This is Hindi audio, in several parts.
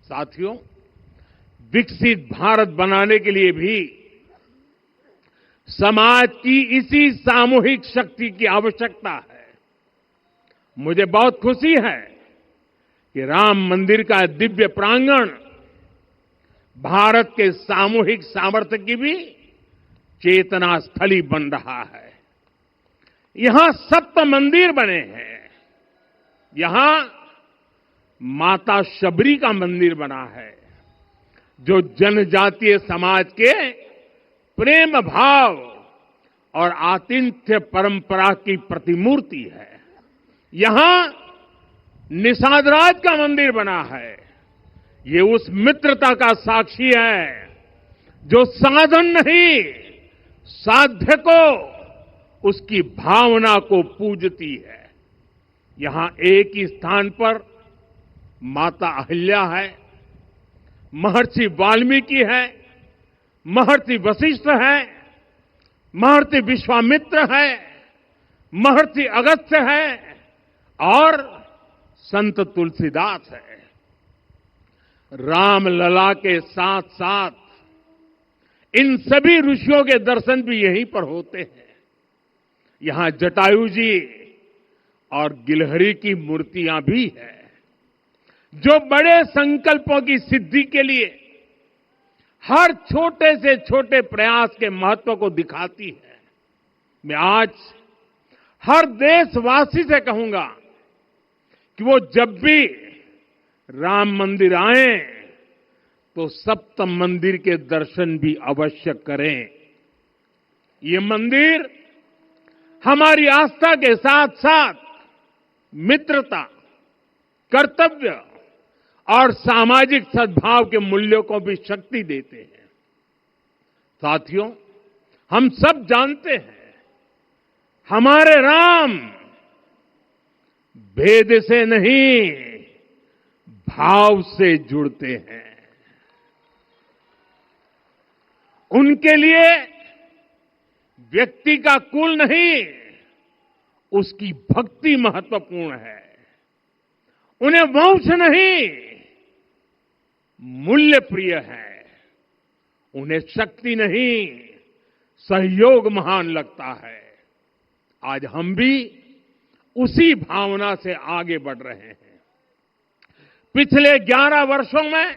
साथियों, विकसित भारत बनाने के लिए भी समाज की इसी सामूहिक शक्ति की आवश्यकता है। मुझे बहुत खुशी है कि राम मंदिर का दिव्य प्रांगण भारत के सामूहिक सामर्थ्य की भी चेतना स्थली बन रहा है। यहां 7 मंदिर बने हैं। यहां माता शबरी का मंदिर बना है, जो जनजातीय समाज के प्रेम भाव और आतिथ्य परंपरा की प्रतिमूर्ति है। यहां निषादराज का मंदिर बना है। ये उस मित्रता का साक्षी है जो साधन नहीं, साध्य को, उसकी भावना को पूजती है। यहां एक ही स्थान पर माता अहिल्या है, महर्षि वाल्मीकि है, महर्षि वशिष्ठ है, महर्षि विश्वामित्र है, महर्षि अगस्त्य है और संत तुलसीदास है। रामलला के साथ साथ इन सभी ऋषियों के दर्शन भी यहीं पर होते हैं। यहां जटायु जी और गिलहरी की मूर्तियां भी हैं, जो बड़े संकल्पों की सिद्धि के लिए हर छोटे से छोटे प्रयास के महत्व को दिखाती है। मैं आज हर देशवासी से कहूंगा कि वो जब भी राम मंदिर आए तो सप्त मंदिर के दर्शन भी अवश्य करें। ये मंदिर हमारी आस्था के साथ साथ मित्रता, कर्तव्य और सामाजिक सद्भाव के मूल्यों को भी शक्ति देते हैं। साथियों, हम सब जानते हैं, हमारे राम भेद से नहीं, भाव से जुड़ते हैं। उनके लिए व्यक्ति का कुल नहीं, उसकी भक्ति महत्वपूर्ण है। उन्हें वंश नहीं, मूल्य प्रिय है। उन्हें शक्ति नहीं, सहयोग महान लगता है। आज हम भी उसी भावना से आगे बढ़ रहे हैं। पिछले 11 वर्षों में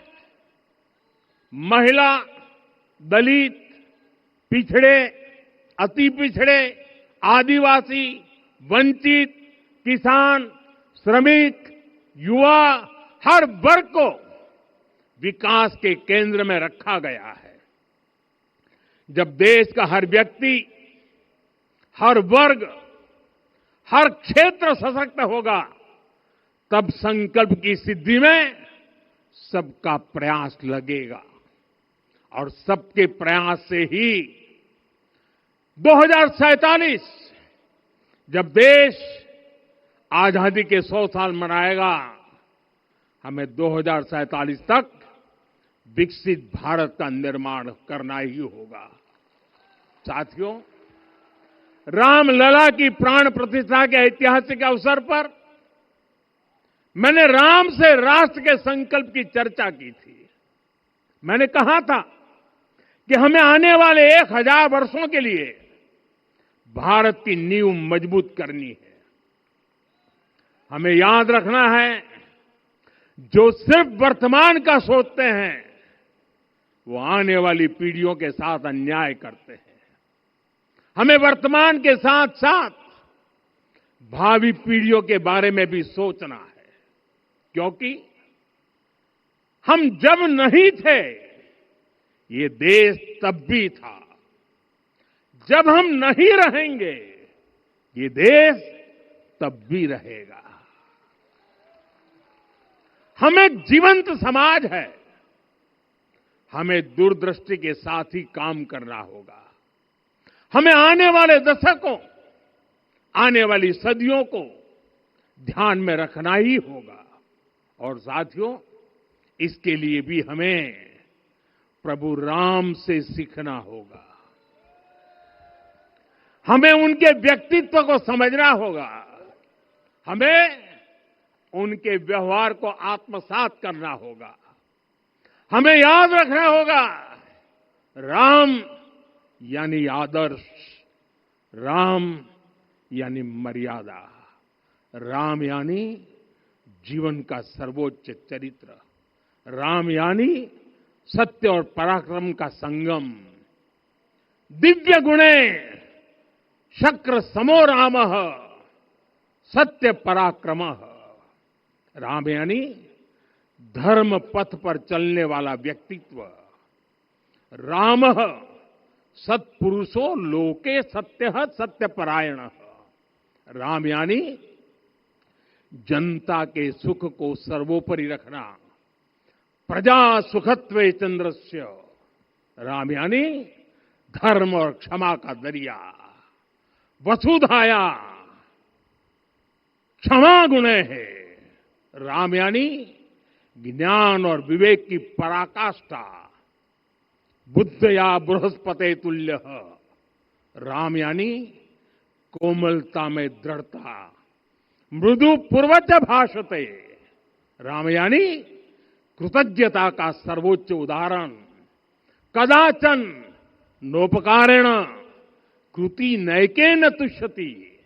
महिला, दलित, पिछड़े, अति पिछड़े, आदिवासी, वंचित, किसान, श्रमिक, युवा, हर वर्ग को विकास के केंद्र में रखा गया है। जब देश का हर व्यक्ति, हर वर्ग, हर क्षेत्र सशक्त होगा, तब संकल्प की सिद्धि में सबका प्रयास लगेगा और सबके प्रयास से ही 2047 जब देश आजादी के 100 साल मनाएगा, हमें 2047 तक विकसित भारत का निर्माण करना ही होगा। साथियों, रामलला की प्राण प्रतिष्ठा के ऐतिहासिक अवसर पर मैंने राम से राष्ट्र के संकल्प की चर्चा की थी। मैंने कहा था कि हमें आने वाले 1000 वर्षों के लिए भारत की नींव मजबूत करनी है। हमें याद रखना है, जो सिर्फ वर्तमान का सोचते हैं, वो आने वाली पीढ़ियों के साथ अन्याय करते हैं। हमें वर्तमान के साथ साथ भावी पीढ़ियों के बारे में भी सोचना है, क्योंकि हम जब नहीं थे, ये देश तब भी था। जब हम नहीं रहेंगे, ये देश तब भी रहेगा। हम एक जीवंत समाज है। हमें दूरदृष्टि के साथ ही काम करना होगा। हमें आने वाले दशकों, आने वाली सदियों को ध्यान में रखना ही होगा। और साथियों, इसके लिए भी हमें प्रभु राम से सीखना होगा। हमें उनके व्यक्तित्व को समझना होगा। हमें उनके व्यवहार को आत्मसात करना होगा। हमें याद रखना होगा, राम यानी आदर्श, राम यानी मर्यादा, राम यानी जीवन का सर्वोच्च चरित्र, राम यानी सत्य और पराक्रम का संगम। दिव्य गुणे शक्र समो रामः सत्य पराक्रमः। राम यानी धर्म पथ पर चलने वाला व्यक्तित्व। रामः सत्पुरुषो लोके सत्यः सत्यपरायणः। राम यानी जनता के सुख को सर्वोपरि रखना। प्रजा सुखत्वे चंद्रस्य। राम यानी धर्म और क्षमा का दरिया। वसुधाया क्षमा गुणे है। राम यानी ज्ञान और विवेक की पराकाष्ठा। बुद्ध या बृहस्पति तुल्य। राम यानी कोमलता में दृढ़ता। मृदु पूर्वज भाषते। राम यानी कृतज्ञता का सर्वोच्च उदाहरण। कदाचन नोपकारेण कृति नैकेन तुष्यति।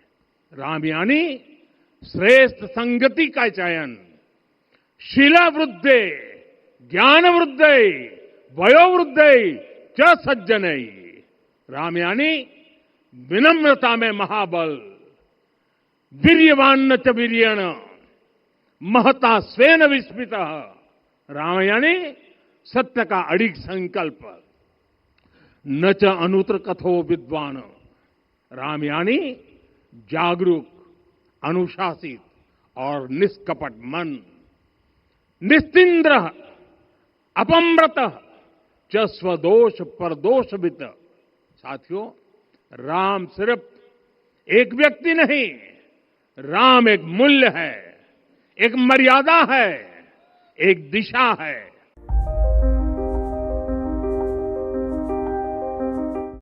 राम यानी श्रेष्ठ संगति का चयन। शीला वृद्धे ज्ञान वृद्धे वयो वृद्धे च सज्जनै। राम यानी विनम्रता में महाबल। वीर्यवान च वीर्येण महता स्वेन विस्मितः। राम यानी सत्य का अडिग संकल्प। न च अनुत्र कथो विद्वान। राम यानी जागरूक, अनुशासित और निष्कपट मन। निस्तिंद्र अपम्रत च स्वदोष परदोषवित। साथियों, राम सिर्फ एक व्यक्ति नहीं, राम एक मूल्य है, एक मर्यादा है, एक दिशा है।